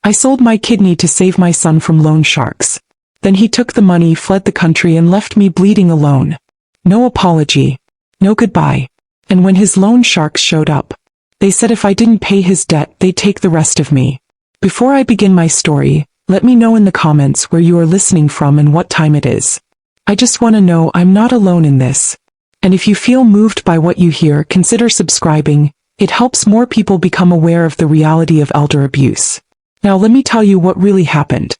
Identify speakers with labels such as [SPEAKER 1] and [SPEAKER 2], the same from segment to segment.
[SPEAKER 1] I sold my kidney to save my son from loan sharks. Then he took the money, fled the country, and left me bleeding alone. No apology. No goodbye. And when his loan sharks showed up, they said if I didn't pay his debt, they'd take the rest of me. Before I begin my story, let me know in the comments where you are listening from and what time it is. I just want to know I'm not alone in this. And if you feel moved by what you hear, consider subscribing. It helps more people become aware of the reality of elder abuse. Now let me tell you what really happened.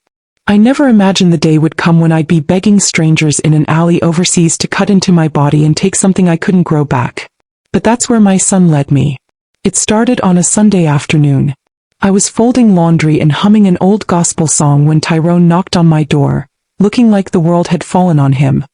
[SPEAKER 1] I never imagined the day would come when I'd be begging strangers in an alley overseas to cut into my body and take something I couldn't grow back. But that's where my son led me. It started on a Sunday afternoon. I was folding laundry and humming an old gospel song when Tyrone knocked on my door, looking like the world had fallen on him.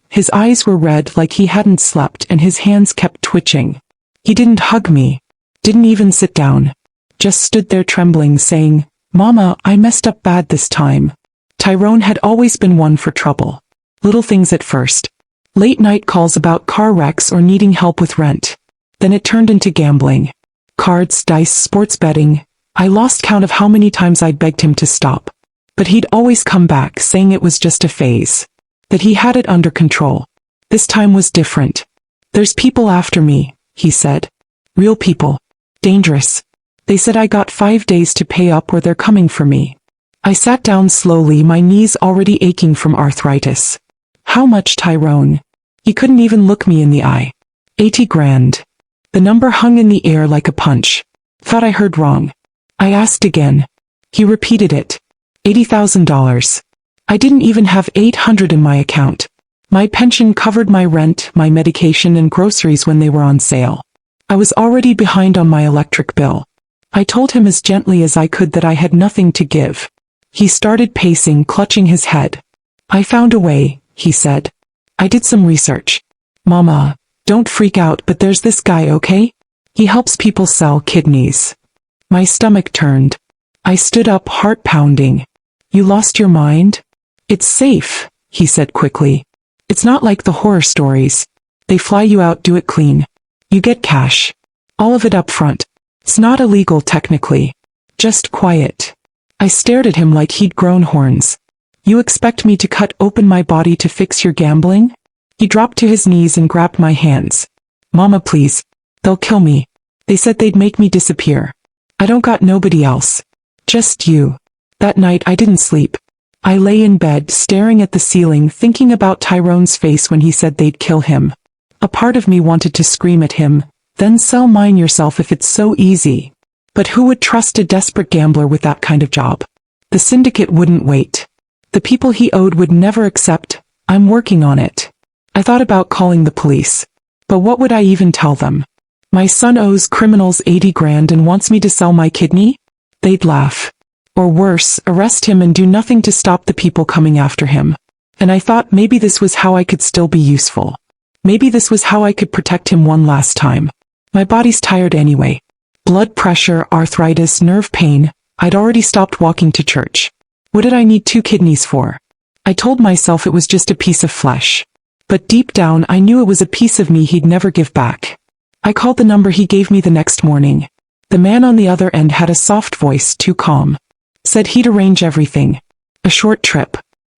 [SPEAKER 1] His eyes were red like he hadn't slept, and his hands kept twitching. He didn't hug me, didn't even sit down, just stood there trembling, saying, "Mama, I messed up bad this time." Tyrone had always been one for trouble. Little things at first. Late night calls about car wrecks or needing help with rent. Then it turned into gambling. Cards, dice, sports betting. I lost count of how many times I'd begged him to stop. But he'd always come back, saying it was just a phase. That he had it under control. This time was different. "There's people after me," he said. "Real people. Dangerous. They said I got 5 days to pay up or they're coming for me." I sat down slowly, my knees already aching from arthritis. "How much, Tyrone?" He couldn't even look me in the eye. 80 grand. The number hung in the air like a punch. Thought I heard wrong. I asked again. He repeated it. $80,000. I didn't even have 800 in my account. My pension covered my rent, my medication, and groceries when they were on sale. I was already behind on my electric bill. I told him as gently as I could that I had nothing to give. He started pacing, clutching his head. "I found a way," he said. "I did some research. Mama, don't freak out, but there's this guy, okay? He helps people sell kidneys." My stomach turned. I stood up, heart pounding. "You lost your mind?" "It's safe," he said quickly. "It's not like the horror stories. They fly you out, do it clean. You get cash. All of it up front. It's not illegal technically. Just quiet." I stared at him like he'd grown horns. "You expect me to cut open my body to fix your gambling?" He dropped to his knees and grabbed my hands. "Mama, please. They'll kill me. They said they'd make me disappear. I don't got nobody else. Just you." That night I didn't sleep. I lay in bed, staring at the ceiling, thinking about Tyrone's face when he said they'd kill him. A part of me wanted to scream at him, "Then sell mine yourself if it's so easy." But who would trust a desperate gambler with that kind of job? The syndicate wouldn't wait. The people he owed would never accept. I'm working on it. I thought about calling the police. But what would I even tell them? My son owes criminals 80 grand and wants me to sell my kidney? They'd laugh. Or worse, arrest him and do nothing to stop the people coming after him. And I thought maybe this was how I could still be useful. Maybe this was how I could protect him one last time. My body's tired anyway. Blood pressure, arthritis, nerve pain. I'd already stopped walking to church. What did I need 2 kidneys for? I told myself it was just a piece of flesh. But deep down I knew it was a piece of me he'd never give back. I called the number he gave me the next morning. The man on the other end had a soft voice, too calm. Said he'd arrange everything. A short trip.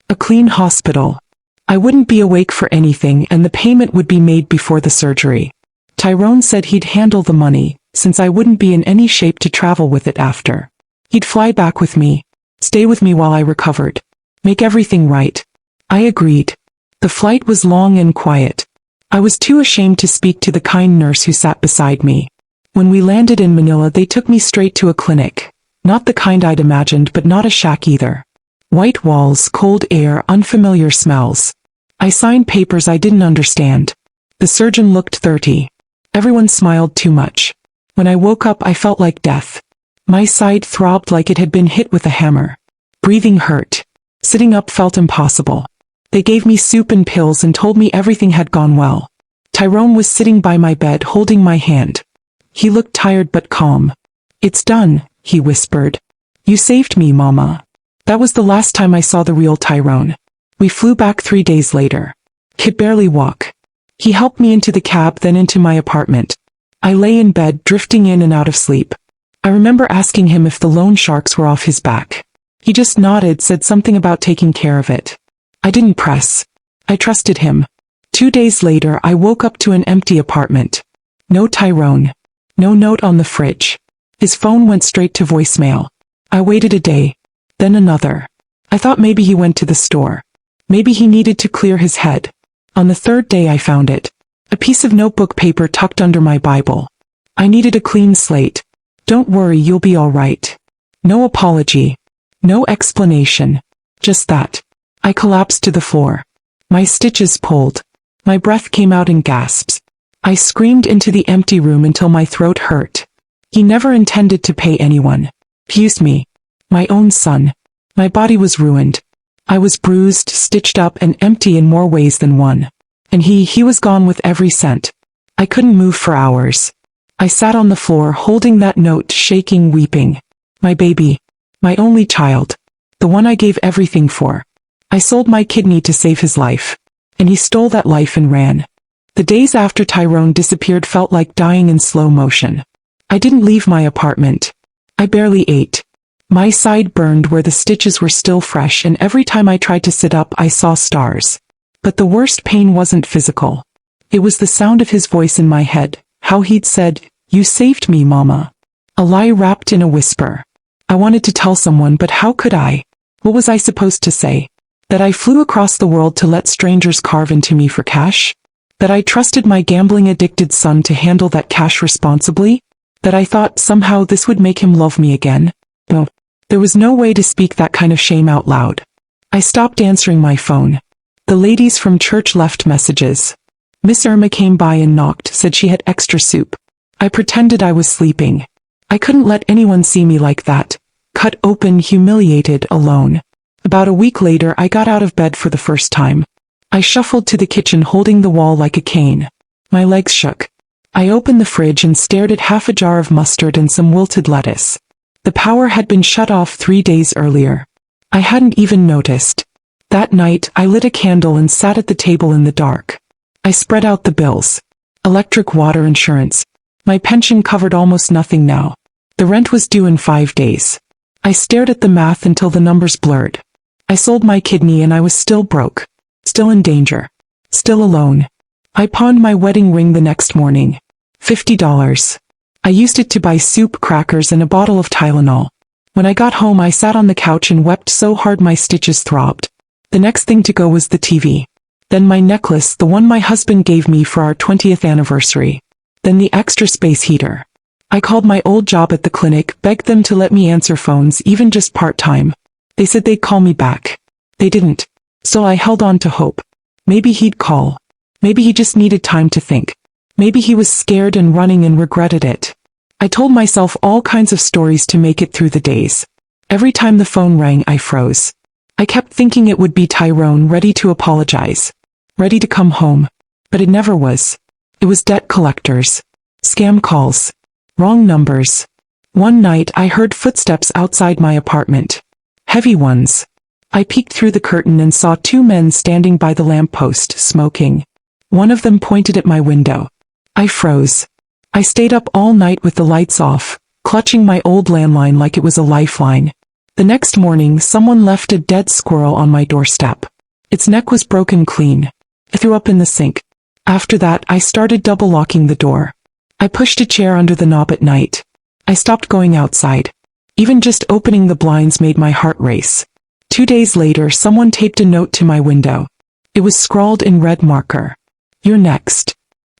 [SPEAKER 1] A clean hospital. I wouldn't be awake for anything, and the payment would be made before the surgery. Tyrone said he'd handle the money, since I wouldn't be in any shape to travel with it after. He'd fly back with me. Stay with me while I recovered. Make everything right. I agreed. The flight was long and quiet. I was too ashamed to speak to the kind nurse who sat beside me. When we landed in Manila, they took me straight to a clinic. Not the kind I'd imagined, but not a shack either. White walls, cold air, unfamiliar smells. I signed papers I didn't understand. The surgeon looked 30. Everyone smiled too much. When I woke up, I felt like death. My side throbbed like it had been hit with a hammer. Breathing hurt. Sitting up felt impossible. They gave me soup and pills and told me everything had gone well. Tyrone was sitting by my bed holding my hand. He looked tired but calm. "It's done," he whispered. "You saved me, Mama." That was the last time I saw the real Tyrone. We flew back 3 days later. Could barely walk. He helped me into the cab, then into my apartment. I lay in bed, drifting in and out of sleep. I remember asking him if the loan sharks were off his back. He just nodded, said something about taking care of it. I didn't press. I trusted him. 2 days later, I woke up to an empty apartment. No Tyrone. No note on the fridge. His phone went straight to voicemail. I waited a day. Then another. I thought maybe he went to the store. Maybe he needed to clear his head. On the third day I found it. A piece of notebook paper tucked under my Bible. I needed a clean slate. Don't worry, you'll be all right. No apology. No explanation. Just that. I collapsed to the floor. My stitches pulled. My breath came out in gasps. I screamed into the empty room until my throat hurt. He never intended to pay anyone. He used me. My own son. My body was ruined. I was bruised, stitched up, and empty in more ways than one. And he was gone with every cent. I couldn't move for hours. I sat on the floor holding that note, shaking, weeping. My baby. My only child. The one I gave everything for. I sold my kidney to save his life. And he stole that life and ran. The days after Tyrone disappeared felt like dying in slow motion. I didn't leave my apartment. I barely ate. My side burned where the stitches were still fresh, and every time I tried to sit up I saw stars. But the worst pain wasn't physical. It was the sound of his voice in my head, how he'd said, "You saved me, Mama." A lie wrapped in a whisper. I wanted to tell someone, but how could I? What was I supposed to say? That I flew across the world to let strangers carve into me for cash? That I trusted my gambling-addicted son to handle that cash responsibly? That I thought somehow this would make him love me again? No. There was no way to speak that kind of shame out loud. I stopped answering my phone. The ladies from church left messages. Miss Irma came by and knocked, said she had extra soup. I pretended I was sleeping. I couldn't let anyone see me like that. Cut open, humiliated, alone. About a week later, I got out of bed for the first time. I shuffled to the kitchen holding the wall like a cane. My legs shook. I opened the fridge and stared at half a jar of mustard and some wilted lettuce. The power had been shut off 3 days earlier. I hadn't even noticed. That night, I lit a candle and sat at the table in the dark. I spread out the bills. Electric, water, insurance. My pension covered almost nothing now. The rent was due in 5 days. I stared at the math until the numbers blurred. I sold my kidney and I was still broke. Still in danger. Still alone. I pawned my wedding ring the next morning. $50. I used it to buy soup, crackers, and a bottle of Tylenol. When I got home, I sat on the couch and wept so hard my stitches throbbed. The next thing to go was the TV. Then my necklace, the one my husband gave me for our 20th anniversary. Then the extra space heater. I called my old job at the clinic, begged them to let me answer phones, even just part-time. They said they'd call me back. They didn't. So I held on to hope. Maybe he'd call. Maybe he just needed time to think. Maybe he was scared and running and regretted it. I told myself all kinds of stories to make it through the days. Every time the phone rang, I froze. I kept thinking it would be Tyrone, ready to apologize. Ready to come home. But it never was. It was debt collectors. Scam calls. Wrong numbers. One night I heard footsteps outside my apartment. Heavy ones. I peeked through the curtain and saw 2 men standing by the lamppost, smoking. One of them pointed at my window. I froze. I stayed up all night with the lights off, clutching my old landline like it was a lifeline. The next morning, someone left a dead squirrel on my doorstep. Its neck was broken clean. I threw up in the sink. After that, I started double locking the door. I pushed a chair under the knob at night. I stopped going outside. Even just opening the blinds made my heart race. 2 days later, someone taped a note to my window. It was scrawled in red marker. "You're next."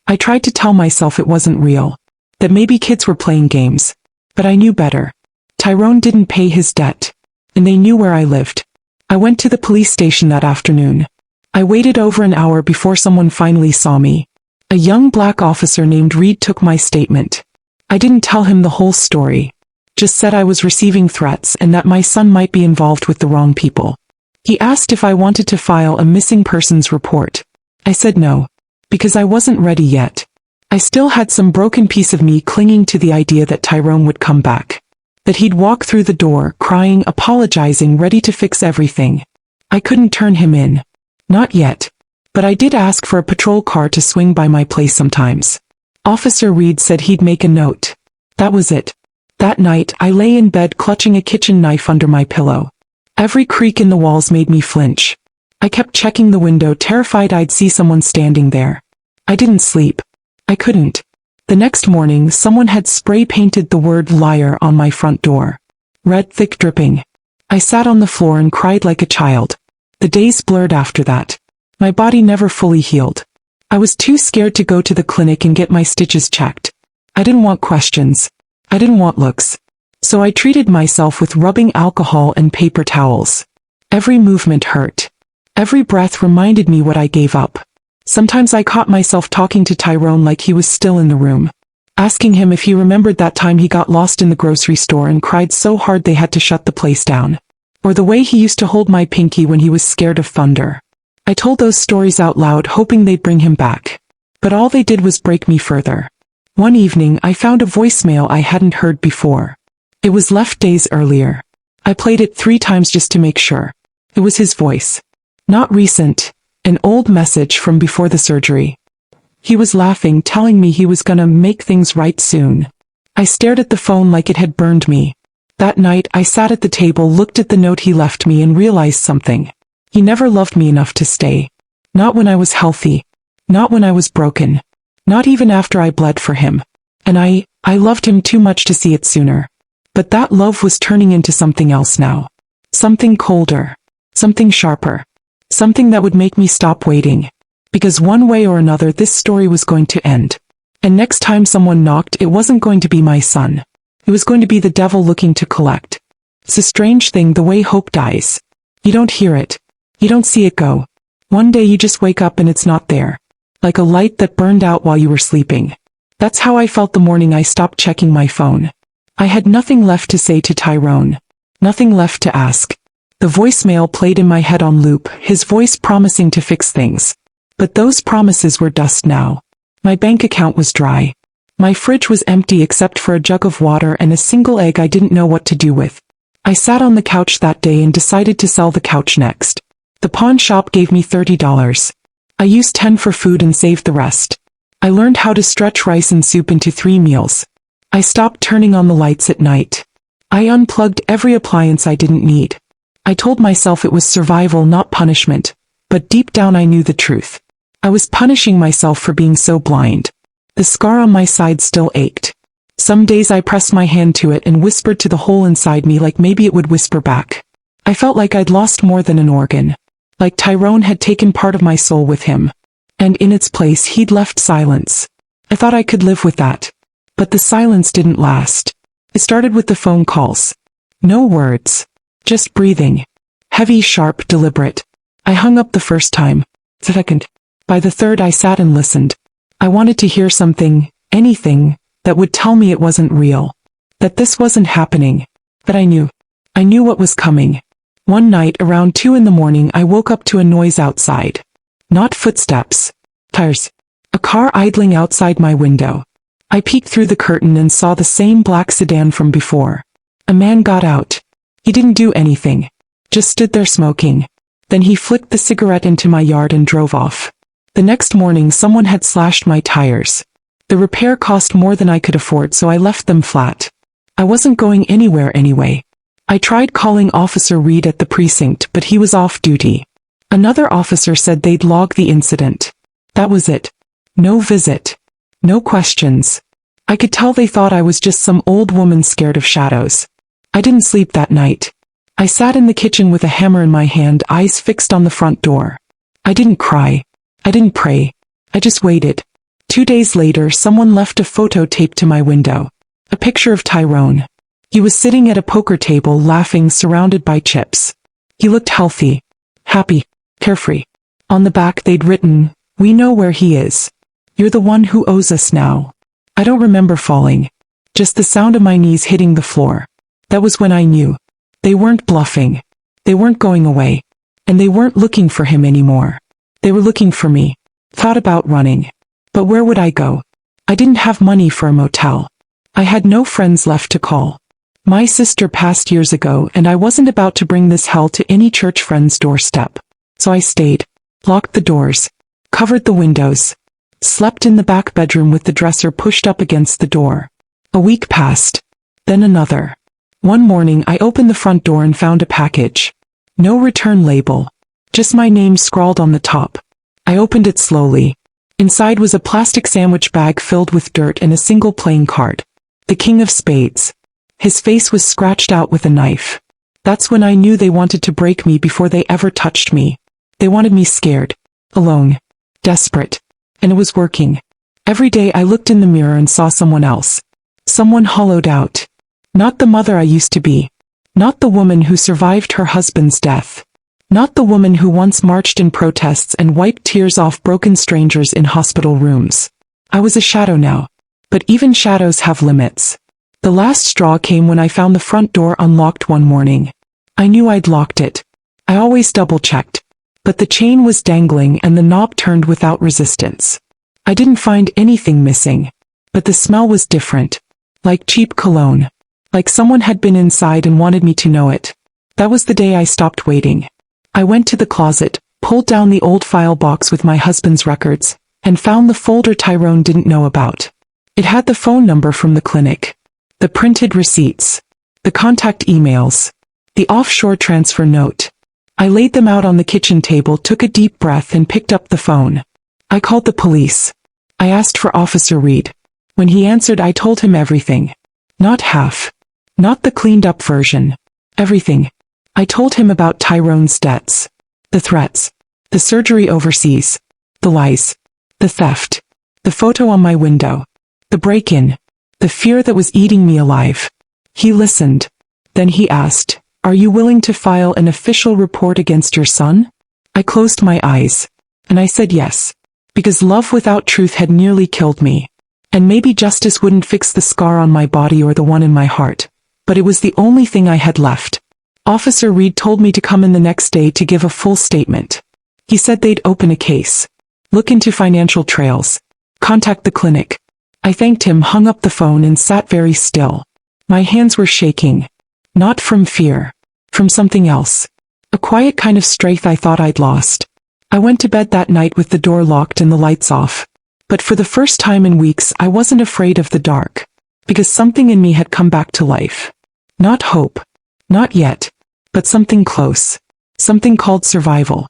[SPEAKER 1] I tried to tell myself it wasn't real. That maybe kids were playing games. But I knew better. Tyrone didn't pay his debt. And they knew where I lived. I went to the police station that afternoon. I waited over an hour before someone finally saw me. A young black officer named Reed took my statement. I didn't tell him the whole story. Just said I was receiving threats and that my son might be involved with the wrong people. He asked if I wanted to file a missing persons report. I said no. Because I wasn't ready yet. I still had some broken piece of me clinging to the idea that Tyrone would come back. That he'd walk through the door, crying, apologizing, ready to fix everything. I couldn't turn him in. Not yet. But I did ask for a patrol car to swing by my place sometimes. Officer Reed said he'd make a note. That was it. That night, I lay in bed clutching a kitchen knife under my pillow. Every creak in the walls made me flinch. I kept checking the window, terrified I'd see someone standing there. I didn't sleep. I couldn't. The next morning, someone had spray-painted the word liar on my front door. Red, thick, dripping. I sat on the floor and cried like a child. The days blurred after that. My body never fully healed. I was too scared to go to the clinic and get my stitches checked. I didn't want questions. I didn't want looks. So I treated myself with rubbing alcohol and paper towels. Every movement hurt. Every breath reminded me what I gave up. Sometimes I caught myself talking to Tyrone like he was still in the room, asking him if he remembered that time he got lost in the grocery store and cried so hard they had to shut the place down. Or the way he used to hold my pinky when he was scared of thunder. I told those stories out loud, hoping they'd bring him back. But all they did was break me further. One evening, I found a voicemail I hadn't heard before. It was left days earlier. I played it 3 times just to make sure. It was his voice. Not recent. An old message from before the surgery. He was laughing, telling me he was gonna make things right soon. I stared at the phone like it had burned me. That night, I sat at the table, looked at the note he left me, and realized something. He never loved me enough to stay. Not when I was healthy. Not when I was broken. Not even after I bled for him. And I loved him too much to see it sooner. But that love was turning into something else now. Something colder. Something sharper. Something that would make me stop waiting. Because one way or another this story was going to end. And next time someone knocked, it wasn't going to be my son. It was going to be the devil looking to collect. It's a strange thing, the way hope dies. You don't hear it. You don't see it go. One day you just wake up and it's not there. Like a light that burned out while you were sleeping. That's how I felt the morning I stopped checking my phone. I had nothing left to say to Tyrone. Nothing left to ask. The voicemail played in my head on loop, his voice promising to fix things. But those promises were dust now. My bank account was dry. My fridge was empty except for a jug of water and a single egg I didn't know what to do with. I sat on the couch that day and decided to sell the couch next. The pawn shop gave me $30. I used 10 for food and saved the rest. I learned how to stretch rice and soup into 3 meals. I stopped turning on the lights at night. I unplugged every appliance I didn't need. I told myself it was survival, not punishment, but deep down I knew the truth. I was punishing myself for being so blind. The scar on my side still ached. Some days I pressed my hand to it and whispered to the hole inside me like maybe it would whisper back. I felt like I'd lost more than an organ. Like Tyrone had taken part of my soul with him. And in its place he'd left silence. I thought I could live with that. But the silence didn't last. It started with the phone calls. No words. Just breathing. Heavy, sharp, deliberate. I hung up the first time. Second. By the third I sat and listened. I wanted to hear something, anything, that would tell me it wasn't real. That this wasn't happening. But I knew. I knew what was coming. One night around 2 in the morning I woke up to a noise outside. Not footsteps. Tires. A car idling outside my window. I peeked through the curtain and saw the same black sedan from before. A man got out. He didn't do anything. Just stood there smoking. Then he flicked the cigarette into my yard and drove off. The next morning someone had slashed my tires. The repair cost more than I could afford, so I left them flat. I wasn't going anywhere anyway. I tried calling Officer Reed at the precinct, but he was off duty. Another officer said they'd log the incident. That was it. No visit. No questions. I could tell they thought I was just some old woman scared of shadows. I didn't sleep that night. I sat in the kitchen with a hammer in my hand, eyes fixed on the front door. I didn't cry. I didn't pray. I just waited. 2 days later, someone left a photo taped to my window. A picture of Tyrone. He was sitting at a poker table laughing, surrounded by chips. He looked healthy. Happy. Carefree. On the back they'd written, "We know where he is. You're the one who owes us now." I don't remember falling. Just the sound of my knees hitting the floor. That was when I knew. They weren't bluffing. They weren't going away. And they weren't looking for him anymore. They were looking for me. Thought about running. But where would I go? I didn't have money for a motel. I had no friends left to call. My sister passed years ago and I wasn't about to bring this hell to any church friend's doorstep. So I stayed. Locked the doors. Covered the windows. Slept in the back bedroom with the dresser pushed up against the door. A week passed. Then another. One morning I opened the front door and found a package. No return label. Just my name scrawled on the top. I opened it slowly. Inside was a plastic sandwich bag filled with dirt and a single playing card. The King of Spades. His face was scratched out with a knife. That's when I knew they wanted to break me before they ever touched me. They wanted me scared, alone, desperate. And it was working. Every day I looked in the mirror and saw someone else. Someone hollowed out. Not the mother I used to be. Not the woman who survived her husband's death. Not the woman who once marched in protests and wiped tears off broken strangers in hospital rooms. I was a shadow now. But even shadows have limits. The last straw came when I found the front door unlocked one morning. I knew I'd locked it. I always double-checked. But the chain was dangling and the knob turned without resistance. I didn't find anything missing. But the smell was different. Like cheap cologne. Like someone had been inside and wanted me to know it. That was the day I stopped waiting. I went to the closet, pulled down the old file box with my husband's records, and found the folder Tyrone didn't know about. It had the phone number from the clinic. The printed receipts. The contact emails. The offshore transfer note. I laid them out on the kitchen table, took a deep breath and picked up the phone. I called the police. I asked for Officer Reed. When he answered I told him everything. Not half. Not the cleaned up version. Everything. I told him about Tyrone's debts. The threats. The surgery overseas. The lies. The theft. The photo on my window. The break-in. The fear that was eating me alive. He listened. Then he asked, "Are you willing to file an official report against your son?" I closed my eyes. And I said yes. Because love without truth had nearly killed me. And maybe justice wouldn't fix the scar on my body or the one in my heart. But it was the only thing I had left. Officer Reed told me to come in the next day to give a full statement. He said they'd open a case. Look into financial trails. Contact the clinic. I thanked him, hung up the phone and sat very still. My hands were shaking. Not from fear. From something else. A quiet kind of strength I thought I'd lost. I went to bed that night with the door locked and the lights off. But for the first time in weeks I wasn't afraid of the dark. Because something in me had come back to life. Not hope. Not yet. But something close. Something called survival.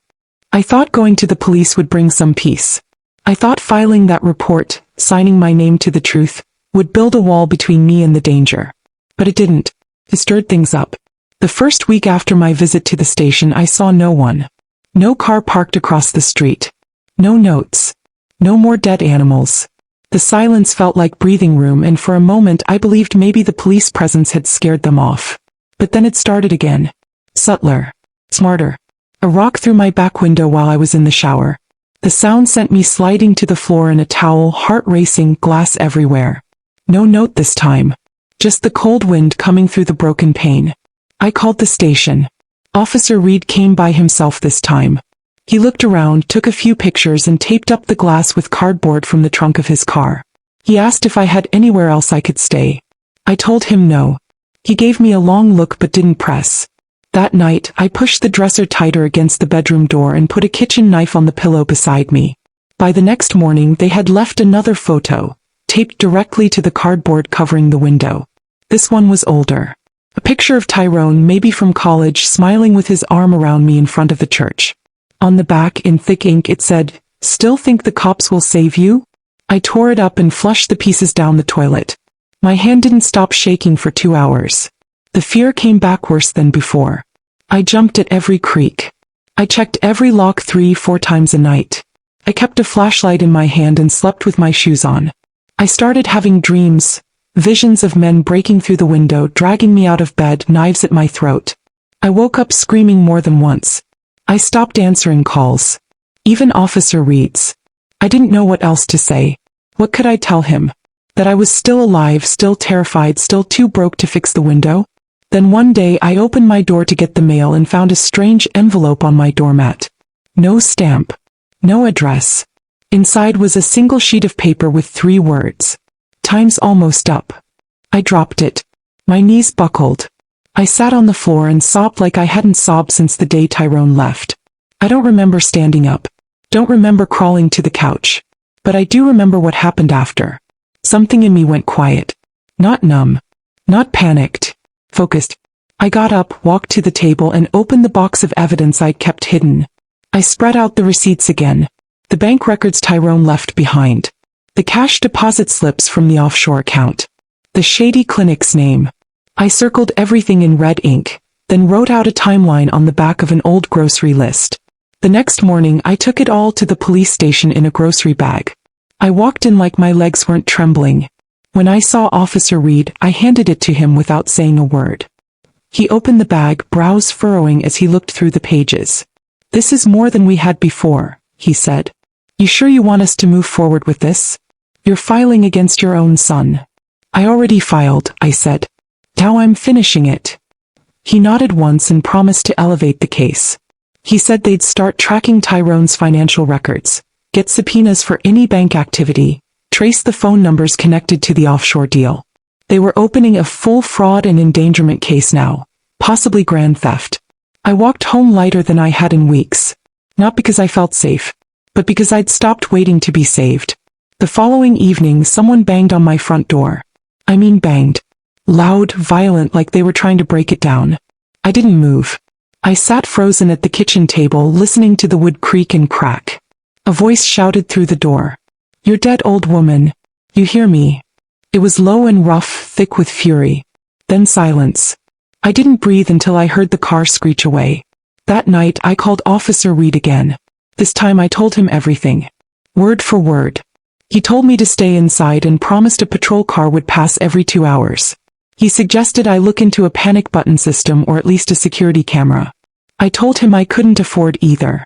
[SPEAKER 1] I thought going to the police would bring some peace. I thought filing that report, signing my name to the truth, would build a wall between me and the danger. But it didn't. It stirred things up. The first week after my visit to the station I saw no one. No car parked across the street. No notes. No more dead animals. The silence felt like breathing room and for a moment I believed maybe the police presence had scared them off. But then it started again. Subtler. Smarter. A rock through my back window while I was in the shower. The sound sent me sliding to the floor in a towel, heart racing, glass everywhere. No note this time. Just the cold wind coming through the broken pane. I called the station. Officer Reed came by himself this time. He looked around, took a few pictures and taped up the glass with cardboard from the trunk of his car. He asked if I had anywhere else I could stay. I told him no. He gave me a long look but didn't press. That night, I pushed the dresser tighter against the bedroom door and put a kitchen knife on the pillow beside me. By the next morning they had left another photo, taped directly to the cardboard covering the window. This one was older. A picture of Tyrone, maybe from college, smiling with his arm around me in front of the church. On the back, in thick ink, it said, "Still think the cops will save you?" I tore it up and flushed the pieces down the toilet. My hand didn't stop shaking for 2 hours. The fear came back worse than before. I jumped at every creak. I checked every lock 3-4 times a night. I kept a flashlight in my hand and slept with my shoes on. I started having dreams, visions of men breaking through the window, dragging me out of bed, knives at my throat. I woke up screaming more than once. I stopped answering calls. Even Officer Reed's. I didn't know what else to say. What could I tell him? That I was still alive, still terrified, still too broke to fix the window? Then one day I opened my door to get the mail and found a strange envelope on my doormat. No stamp. No address. Inside was a single sheet of paper with 3 words. "Time's almost up." I dropped it. My knees buckled. I sat on the floor and sobbed like I hadn't sobbed since the day Tyrone left. I don't remember standing up. Don't remember crawling to the couch. But I do remember what happened after. Something in me went quiet. Not numb. Not panicked. Focused. I got up, walked to the table and opened the box of evidence I'd kept hidden. I spread out the receipts again. The bank records Tyrone left behind. The cash deposit slips from the offshore account. The shady clinic's name. I circled everything in red ink, then wrote out a timeline on the back of an old grocery list. The next morning I took it all to the police station in a grocery bag. I walked in like my legs weren't trembling. When I saw Officer Reed, I handed it to him without saying a word. He opened the bag, brows furrowing as he looked through the pages. "This is more than we had before," he said. "You sure you want us to move forward with this? You're filing against your own son." "I already filed," I said. "Now I'm finishing it." He nodded once and promised to elevate the case. He said they'd start tracking Tyrone's financial records, get subpoenas for any bank activity, trace the phone numbers connected to the offshore deal. They were opening a full fraud and endangerment case now, possibly grand theft. I walked home lighter than I had in weeks. Not because I felt safe, but because I'd stopped waiting to be saved. The following evening someone banged on my front door. I mean banged. Loud, violent, like they were trying to break it down. I didn't move. I sat frozen at the kitchen table listening to the wood creak and crack. A voice shouted through the door. "You're dead, old woman. You hear me?" It was low and rough, thick with fury. Then silence. I didn't breathe until I heard the car screech away. That night I called Officer Reed again. This time I told him everything. Word for word. He told me to stay inside and promised a patrol car would pass every 2 hours. He suggested I look into a panic button system or at least a security camera. I told him I couldn't afford either.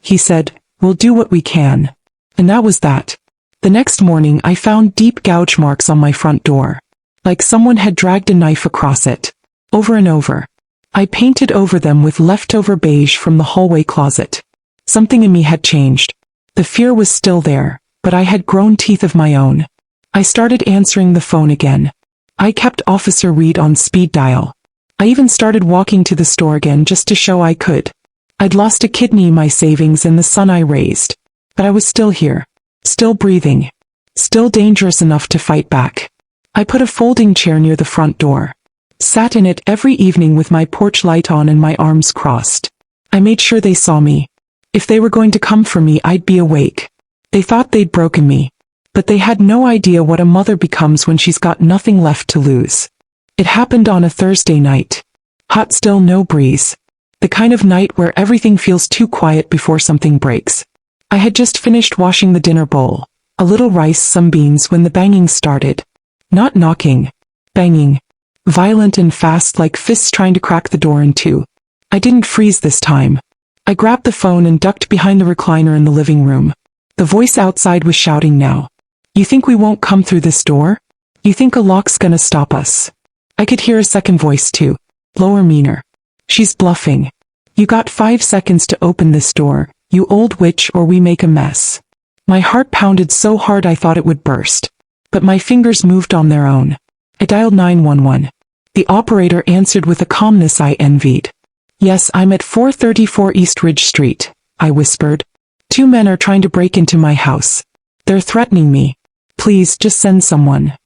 [SPEAKER 1] He said, "We'll do what we can." And that was that. The next morning I found deep gouge marks on my front door. Like someone had dragged a knife across it. Over and over. I painted over them with leftover beige from the hallway closet. Something in me had changed. The fear was still there, but I had grown teeth of my own. I started answering the phone again. I kept Officer Reed on speed dial. I even started walking to the store again just to show I could. I'd lost a kidney, my savings, and the son I raised. But I was still here. Still breathing. Still dangerous enough to fight back. I put a folding chair near the front door. Sat in it every evening with my porch light on and my arms crossed. I made sure they saw me. If they were going to come for me, I'd be awake. They thought they'd broken me. But they had no idea what a mother becomes when she's got nothing left to lose. It happened on a Thursday night. Hot still, no breeze. The kind of night where everything feels too quiet before something breaks. I had just finished washing the dinner bowl. A little rice, some beans, when the banging started. Not knocking. Banging. Violent and fast, like fists trying to crack the door in two. I didn't freeze this time. I grabbed the phone and ducked behind the recliner in the living room. The voice outside was shouting now. "You think we won't come through this door? You think a lock's gonna stop us?" I could hear a second voice too, lower, meaner. "She's bluffing. You got 5 seconds to open this door, you old witch, or we make a mess." My heart pounded so hard I thought it would burst. But my fingers moved on their own. I dialed 911. The operator answered with a calmness I envied. "Yes, I'm at 434 East Ridge Street," I whispered. "2 men are trying to break into my house. They're threatening me. Please, just send someone."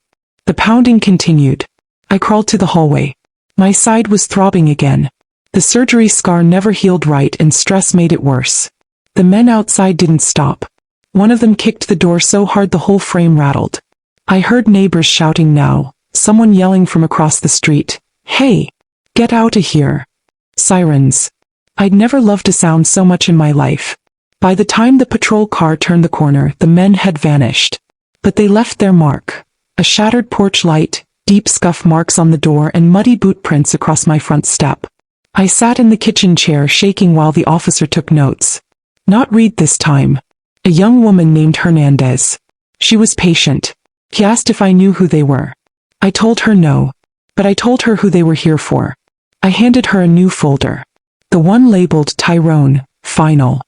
[SPEAKER 1] The pounding continued. I crawled to the hallway. My side was throbbing again. The surgery scar never healed right and stress made it worse. The men outside didn't stop. One of them kicked the door so hard the whole frame rattled. I heard neighbors shouting now, someone yelling from across the street, "Hey! Get out of here!" Sirens. I'd never loved a sound so much in my life. By the time the patrol car turned the corner, the men had vanished. But they left their mark. A shattered porch light, deep scuff marks on the door, and muddy boot prints across my front step. I sat in the kitchen chair shaking while the officer took notes. Not Reed this time. A young woman named Hernandez. She was patient. He asked if I knew who they were. I told her no. But I told her who they were here for. I handed her a new folder. The one labeled Tyrone, Final.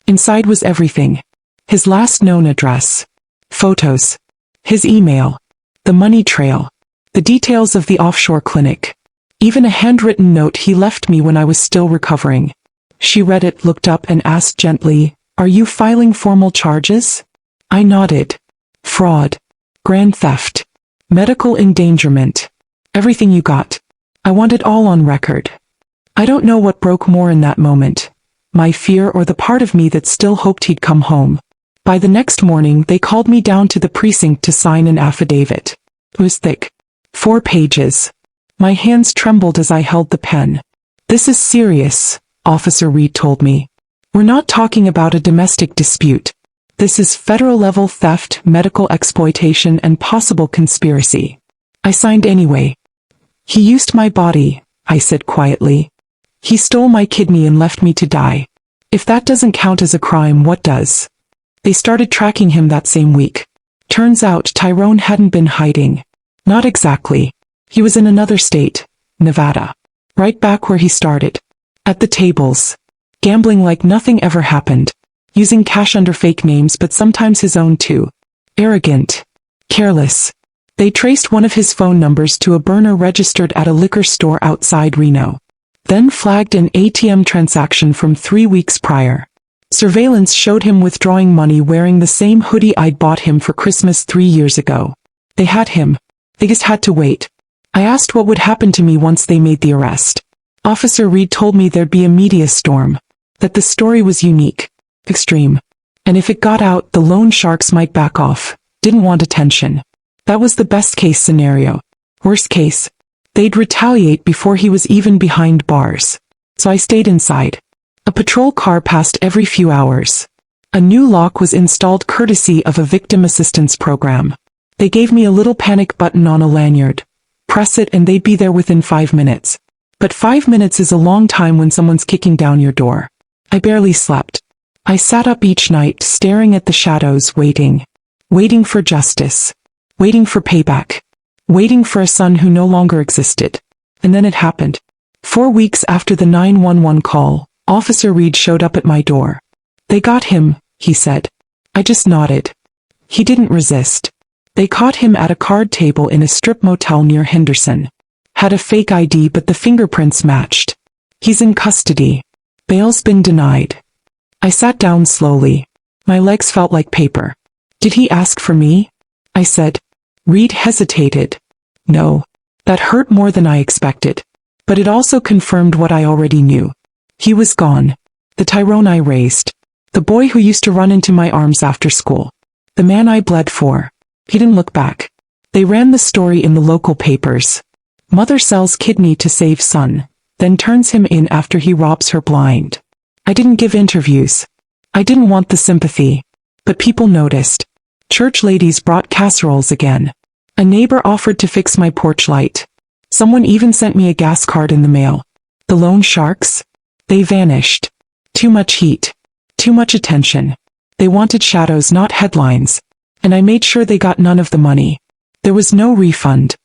[SPEAKER 1] Inside was everything. His last known address. Photos. His email. The money trail. The details of the offshore clinic. Even a handwritten note he left me when I was still recovering. She read it, looked up, and asked gently, "Are you filing formal charges?" I nodded. Fraud. Grand theft. Medical endangerment. Everything you got. I want it all on record. I don't know what broke more in that moment, my fear or the part of me that still hoped he'd come home. By the next morning, they called me down to the precinct to sign an affidavit. It was thick. 4 pages. My hands trembled as I held the pen. "This is serious," Officer Reed told me. "We're not talking about a domestic dispute. This is federal-level theft, medical exploitation, and possible conspiracy." I signed anyway. "He used my body," I said quietly. "He stole my kidney and left me to die. If that doesn't count as a crime, what does?" They started tracking him that same week. Turns out Tyrone hadn't been hiding. Not exactly. He was in another state, Nevada. Right back where he started. At the tables. Gambling like nothing ever happened. Using cash under fake names, but sometimes his own too. Arrogant. Careless. They traced one of his phone numbers to a burner registered at a liquor store outside Reno. Then flagged an ATM transaction from 3 weeks prior. Surveillance showed him withdrawing money wearing the same hoodie I'd bought him for Christmas 3 years ago. They had him. They just had to wait. I asked what would happen to me once they made the arrest. Officer Reed told me there'd be a media storm. That the story was unique. Extreme. And if it got out, the loan sharks might back off. Didn't want attention. That was the best case scenario. Worst case. They'd retaliate before he was even behind bars. So I stayed inside. A patrol car passed every few hours. A new lock was installed courtesy of a victim assistance program. They gave me a little panic button on a lanyard. Press it and they'd be there within 5 minutes. But 5 minutes is a long time when someone's kicking down your door. I barely slept. I sat up each night staring at the shadows, waiting. Waiting for justice. Waiting for payback. Waiting for a son who no longer existed. And then it happened. 4 weeks after the 911 call, Officer Reed showed up at my door. "They got him," he said. I just nodded. He didn't resist. They caught him at a card table in a strip motel near Henderson. Had a fake ID but the fingerprints matched. He's in custody. Bail's been denied. I sat down slowly. My legs felt like paper. "Did he ask for me?" I said. Reed hesitated. "No." That hurt more than I expected. But it also confirmed what I already knew. He was gone. The Tyrone I raised. The boy who used to run into my arms after school. The man I bled for. He didn't look back. They ran the story in the local papers. Mother sells kidney to save son, then turns him in after he robs her blind. I didn't give interviews. I didn't want the sympathy. But people noticed. Church ladies brought casseroles again. A neighbor offered to fix my porch light. Someone even sent me a gas card in the mail. The loan sharks? They vanished. Too much heat. Too much attention. They wanted shadows, not headlines. And I made sure they got none of the money. There was no refund.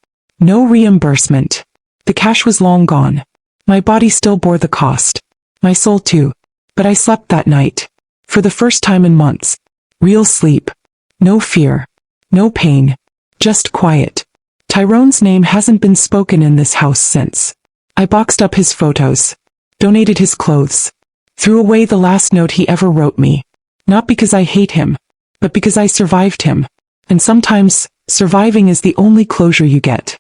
[SPEAKER 1] No reimbursement. The cash was long gone. My body still bore the cost. My soul too. But I slept that night. For the first time in months. Real sleep. No fear. No pain. Just quiet. Tyrone's name hasn't been spoken in this house since. I boxed up his photos. Donated his clothes. Threw away the last note he ever wrote me. Not because I hate him. But because I survived him. And sometimes, surviving is the only closure you get.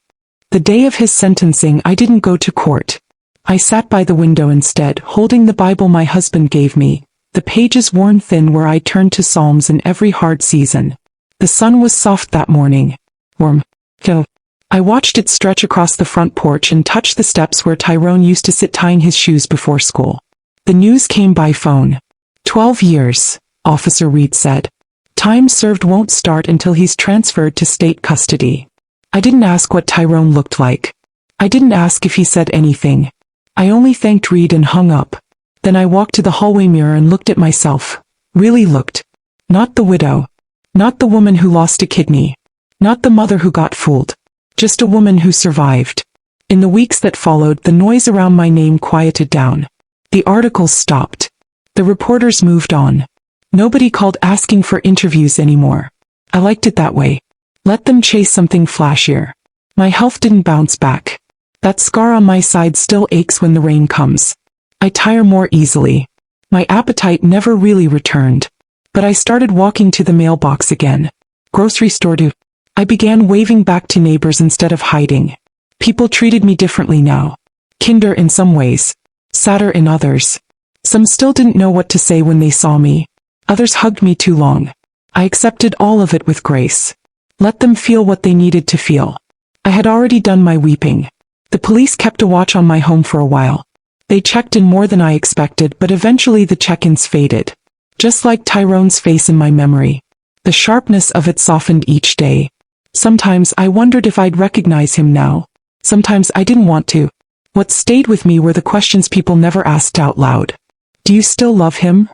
[SPEAKER 1] The day of his sentencing, I didn't go to court. I sat by the window instead, holding the Bible my husband gave me, the pages worn thin where I turned to Psalms in every hard season. The sun was soft that morning. Warm. Chill. I watched it stretch across the front porch and touch the steps where Tyrone used to sit tying his shoes before school. The news came by phone. 12 years, Officer Reed said. Time served won't start until he's transferred to state custody. I didn't ask what Tyrone looked like. I didn't ask if he said anything. I only thanked Reed and hung up. Then I walked to the hallway mirror and looked at myself. Really looked. Not the widow. Not the woman who lost a kidney. Not the mother who got fooled. Just a woman who survived. In the weeks that followed, the noise around my name quieted down. The articles stopped. The reporters moved on. Nobody called asking for interviews anymore. I liked it that way. Let them chase something flashier. My health didn't bounce back. That scar on my side still aches when the rain comes. I tire more easily. My appetite never really returned. But I started walking to the mailbox again. Grocery store too. I began waving back to neighbors instead of hiding. People treated me differently now. Kinder in some ways. Sadder in others. Some still didn't know what to say when they saw me. Others hugged me too long. I accepted all of it with grace. Let them feel what they needed to feel. I had already done my weeping. The police kept a watch on my home for a while. They checked in more than I expected, but eventually the check-ins faded. Just like Tyrone's face in my memory. The sharpness of it softened each day. Sometimes I wondered if I'd recognize him now. Sometimes I didn't want to. What stayed with me were the questions people never asked out loud. Do you still love him?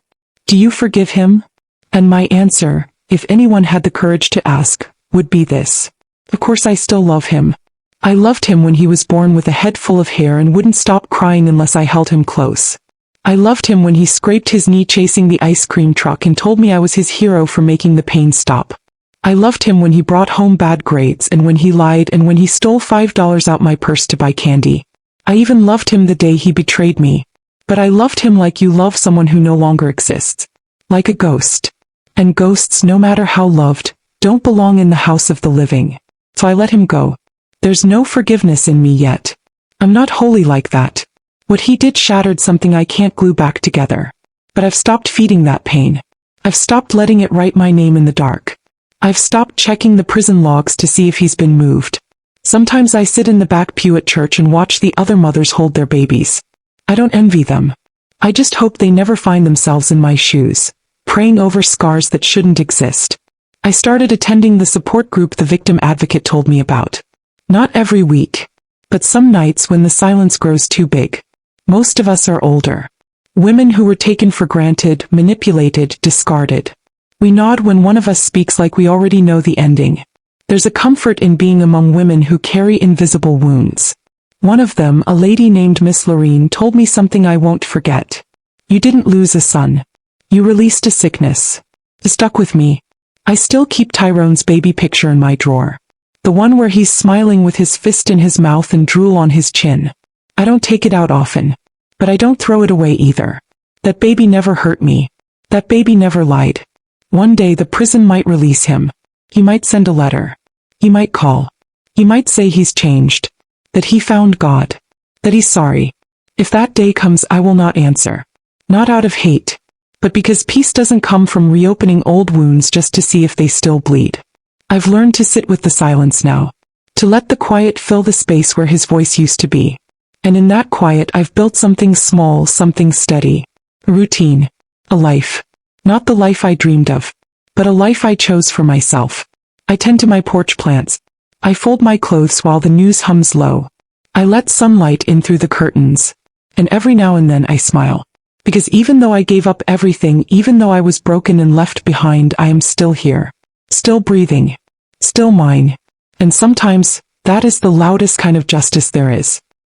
[SPEAKER 1] Do you forgive him? And my answer, if anyone had the courage to ask, would be this. Of course I still love him. I loved him when he was born with a head full of hair and wouldn't stop crying unless I held him close. I loved him when he scraped his knee chasing the ice cream truck and told me I was his hero for making the pain stop. I loved him when he brought home bad grades and when he lied and when he stole $5 out my purse to buy candy. I even loved him the day he betrayed me. But I loved him like you love someone who no longer exists. Like a ghost. And ghosts, no matter how loved, don't belong in the house of the living. So I let him go. There's no forgiveness in me yet. I'm not holy like that. What he did shattered something I can't glue back together. But I've stopped feeding that pain. I've stopped letting it write my name in the dark. I've stopped checking the prison logs to see if he's been moved. Sometimes I sit in the back pew at church and watch the other mothers hold their babies. I don't envy them. I just hope they never find themselves in my shoes, praying over scars that shouldn't exist. I started attending the support group the victim advocate told me about. Not every week, but some nights when the silence grows too big. Most of us are older. Women who were taken for granted, manipulated, discarded. We nod when one of us speaks like we already know the ending. There's a comfort in being among women who carry invisible wounds. One of them, a lady named Miss Lorene, told me something I won't forget. You didn't lose a son. You released a sickness. It stuck with me. I still keep Tyrone's baby picture in my drawer. The one where he's smiling with his fist in his mouth and drool on his chin. I don't take it out often. But I don't throw it away either. That baby never hurt me. That baby never lied. One day the prison might release him. He might send a letter. He might call. He might say he's changed. That he found God. That he's sorry. If that day comes, I will not answer. Not out of hate. But because peace doesn't come from reopening old wounds just to see if they still bleed. I've learned to sit with the silence now. To let the quiet fill the space where his voice used to be. And in that quiet I've built something small, something steady. A routine. A life. Not the life I dreamed of. But a life I chose for myself. I tend to my porch plants. I fold my clothes while the news hums low. I let sunlight in through the curtains. And every now and then I smile. Because even though I gave up everything, even though I was broken and left behind, I am still here. Still breathing. Still mine. And sometimes, that is the loudest kind of justice there is.